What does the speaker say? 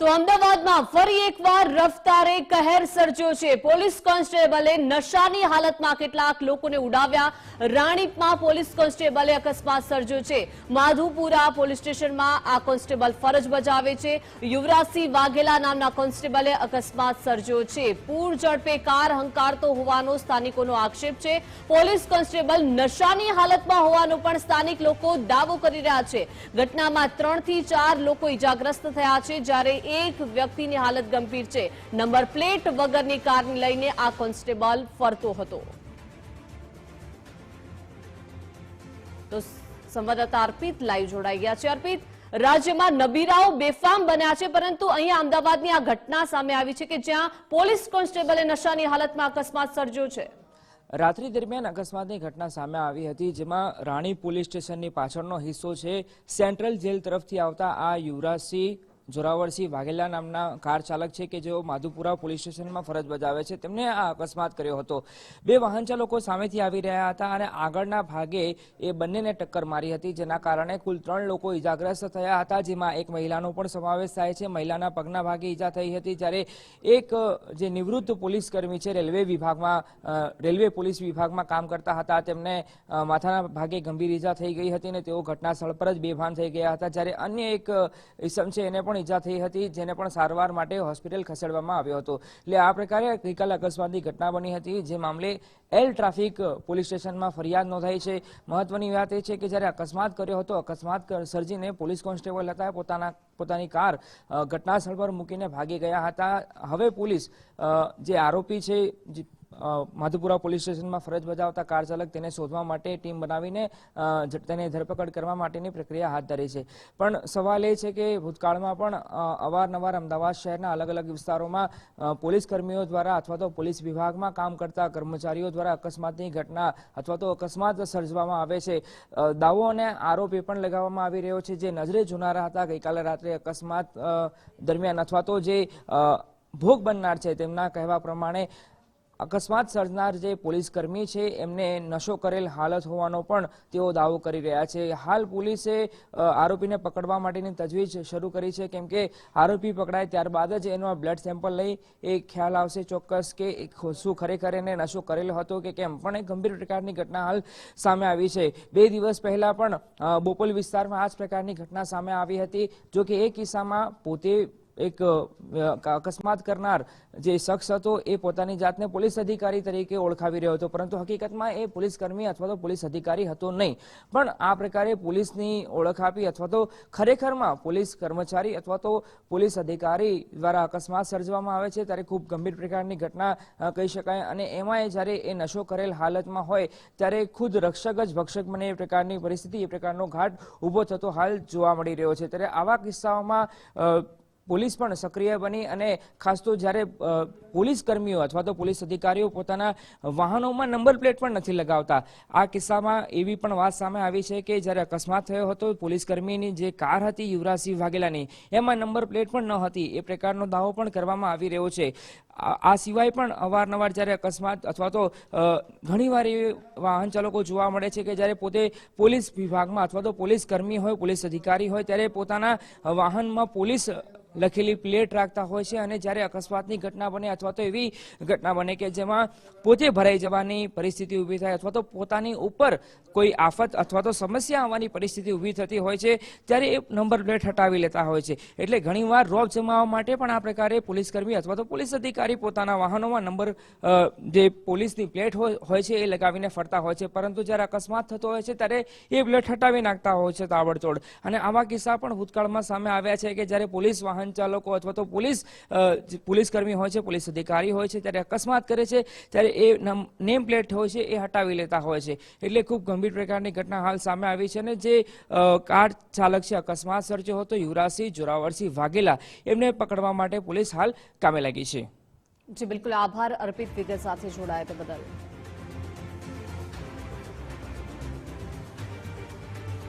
તો અમદાવાદમાં ફરી એકવાર રફતારે કહેર સર્જ્યો છે। પોલીસ કોન્સ્ટેબલે નશાની હાલતમાં કેટલાક લોકોને ઉડાવ્યા। રાણીપમાં પોલીસ કોન્સ્ટેબલે અકસ્માત સર્જ્યો છે। માધુપુરા પોલીસ સ્ટેશનમાં આ કોન્સ્ટેબલ ફરજ બજાવે છે। યુવરાજસિંહ વાઘેલા નામના કોન્સ્ટેબલે અકસ્માત સર્જ્યો છે। પૂર ઝડપે કાર હંકારતો હોવાનો સ્થાનિકોનો આક્ષેપ છે। પોલીસ કોન્સ્ટેબલ નશાની હાલતમાં હોવાનો પણ સ્થાનિક લોકો દાવો કરી રહ્યા છે। ઘટનામાં 3 થી 4 લોકો ઇજાગ્રસ્ત થયા છે, જ્યારે એક વ્યક્તિની હાલત ગંભીર છે। નંબર પ્લેટ વગરની કારને લઈને આ કોન્સ્ટેબલ ફરતો હતો। તો સંવાદદાતા અર્પિત લાઈવ જોડાઈ ગયા છે। અર્પિત, રાજ્યમાં નબીરાઓ બેફામ બન્યા છે, પરંતુ અહીંયા અમદાવાદની આ ઘટના સામે આવી છે કે જ્યાં પોલીસ કોન્સ્ટેબલે નશાની હાલતમાં અકસ્માત સર્જ્યો છે। રાત્રિ દરમિયાન અકસ્માતની ઘટના સામે આવી હતી, જેમાં રાણી પોલીસ સ્ટેશનની પાછળનો હિસ્સો છે સેન્ટ્રલ જેલ તરફથી આવતા આ યુવરાજસિંહ જોરાવરસિંહ વાઘેલા નામના કાર ચાલક છે કે જેઓ માધુપુરા પોલીસ સ્ટેશનમાં ફરજ બજાવે છે, તેમને આ અકસ્માત કર્યો હતો। બે વાહન ચાલકો સામેથી આવી રહ્યા હતા અને આગળના ભાગે એ બંનેને ટક્કર મારી હતી, જેના કારણે કુલ 3 લોકો ઇજાગ્રસ્ત થયા હતા, જેમાં એક મહિલાનો પણ સમાવેશ થાય છે। મહિલાના પગના ભાગે ઈજા થઈ હતી, જ્યારે એક જે નિવૃત્ત પોલીસ કર્મી છે રેલવે પોલીસ વિભાગમાં કામ કરતા હતા, તેમને માથાના ભાગે ગંભીર ઈજા થઈ ગઈ હતી અને તેઓ ઘટના સ્થળ પર જ બેભાન થઈ ગયા હતા, જ્યારે અન્ય એક ઇસમ છે એને પણ ઈજા થઈ હતી, જેને પણ સારવાર માટે હોસ્પિટલ ખસેડવામાં આવ્યો હતો। એટલે આ પ્રકારે ગઈકાલે અકસ્માતની ઘટના બની હતી, જે મામલે એલ ટ્રાફિક પોલીસ સ્ટેશનમાં ફરિયાદ નોંધાઈ છે। મહત્વની વાત એ છે કે જ્યારે અકસ્માત કર્યો હતો, અકસ્માત સર્જીને પોલીસ કોન્સ્ટેબલ હતા પોતાની કાર ઘટના સ્થળ પર મૂકીને ભાગી ગયા હતા। હવે પોલીસ જે આરોપી છે માધુપુરા પોલીસ સ્ટેશનમાં ફરજ બજાવતા કાર ચાલક, તેને શોધવા માટે ટીમ બનાવીને તેની ધરપકડ કરવા માટેની પ્રક્રિયા હાથ ધરી છે। પણ સવાલ એ છે કે ભૂતકાળમાં પણ અવારનવાર અમદાવાદ શહેરના અલગ અલગ વિસ્તારોમાં પોલીસ કર્મીઓ દ્વારા અથવા તો પોલીસ વિભાગમાં કામ કરતા કર્મચારીઓ દ્વારા અકસ્માતની ઘટના અથવા તો અકસ્માત સર્જવામાં આવે છે। દાવો અને આરોપ એ પણ લગાવવામાં આવી રહ્યો છે, જે નજરે જોનારા હતા ગઈકાલે રાત્રે અકસ્માત દરમિયાન અથવા તો જે ભોગ બનનાર છે તેમના કહેવા પ્રમાણે અકસ્માત સર્જનાર જે પોલીસ કર્મી છે એમને નશો કરેલ હાલત હોવાનો પણ તેઓ દાવો કરી રહ્યા છે। હાલ પોલીસે આરોપીને પકડવા માટેની તજવીજ શરૂ કરી છે, કેમ કે આરોપી પકડાય ત્યારબાદ જ એનો બ્લડ સેમ્પલ લઈ એ ખ્યાલ આવશે ચોક્કસ કે શું ખરેખર એને નશો કરેલો હતો કે કેમ। પણ એક ગંભીર પ્રકારની ઘટના હાલ સામે આવી છે। 2 દિવસ પહેલા પણ બોપલ વિસ્તારમાં આ જ પ્રકારની ઘટના સામે આવી હતી, જો કે એ કિસ્સામાં પોતે એક અકસ્માત કરનાર જે શખ્સ હતો એ પોતાની જાતને પોલીસ અધિકારી તરીકે ઓળખાવી રહ્યો હતો, પરંતુ હકીકતમાં એ પોલીસ કર્મી અથવા તો પોલીસ અધિકારી હતો નહીં। પણ આ પ્રકારે પોલીસની ઓળખ આપી અથવા તો ખરેખરમાં પોલીસ કર્મચારી અથવા તો પોલીસ અધિકારી દ્વારા અકસ્માત સર્જવામાં આવે છે, ત્યારે ખૂબ ગંભીર પ્રકારની ઘટના કહી શકાય। અને એમાં જ્યારે એ નશો કરેલ હાલતમાં હોય ત્યારે ખુદ રક્ષક જ ભક્ષક બને એ પ્રકારની પરિસ્થિતિ, એ પ્રકારનો ઘાટ ઊભો થતો હાલ જોવા મળી રહ્યો છે। ત્યારે આવા કિસ્સાઓમાં પોલીસ પણ સક્રિય બની અને ખાસ તો જ્યારે પોલીસ કર્મીઓ અથવા તો પોલીસ અધિકારીઓ પોતાના વાહનોમાં નંબર પ્લેટ પણ નથી લગાવતા। આ કિસ્સામાં એવી પણ વાત સામે આવી છે કે જ્યારે અકસ્માત થયો હતો, પોલીસ કર્મીની જે કાર હતી યુવરાજસિંહ વાઘેલાની, એમાં નંબર પ્લેટ પણ ન હતી, એ પ્રકારનો દાવો પણ કરવામાં આવી રહ્યો છે। આ સિવાય પણ અવારનવાર જ્યારે અકસ્માત અથવા તો ઘણીવાર એ વાહન ચાલકો જોવા મળે છે કે જ્યારે પોતે પોલીસ વિભાગમાં અથવા તો પોલીસ કર્મી હોય, પોલીસ અધિકારી હોય, ત્યારે પોતાના વાહનમાં પોલીસ લખેલી પ્લેટ રાખતા હોય છે, અને જ્યારે અકસ્માતની ઘટના બને અથવા તો એવી ઘટના બને કે જેમાં પોતે ભરાઈ જવાની પરિસ્થિતિ ઊભી થાય અથવા તો પોતાની ઉપર કોઈ આફત અથવા તો સમસ્યા આવવાની પરિસ્થિતિ ઊભી થતી હોય છે, ત્યારે એ નંબર પ્લેટ હટાવી લેતા હોય છે। એટલે ઘણીવાર રોબ જમાવવા માટે પણ આ પ્રકારે પોલીસકર્મી અથવા તો પોલીસ અધિકારી પોતાના વાહનોમાં નંબર જે પોલીસની પ્લેટ હોય છે એ લગાવીને ફરતા હોય છે, પરંતુ જ્યારે અકસ્માત થતો હોય છે ત્યારે એ પ્લેટ હટાવી નાખતા હોય છે તાબડતોડ। અને આવા કિસ્સા પણ ભૂતકાળમાં સામે આવ્યા છે કે જ્યારે પોલીસ વાહન ચાલકો અથવા તો પોલીસ કર્મી હોય છે, પોલીસ અધિકારી હોય છે, ત્યારે અકસ્માત કરે છે ત્યારે એ નેમ પ્લેટ હોય છે એ હટાવી લેતા હોય છે। એટલે ખૂબ ગંભીર પ્રકારની ઘટના હાલ સામે આવી છે અને જે કાર ચાલક છે અકસ્માત સર્જ્યો હતો યુવરાજસિંહ જોરાવરસિંહ વાઘેલા, એમને પકડવા માટે પોલીસ હાલ કામે લાગી છે। જી બિલકુલ, આભાર અર્પિત વિગત સાથે જોડાયા તે બદલ।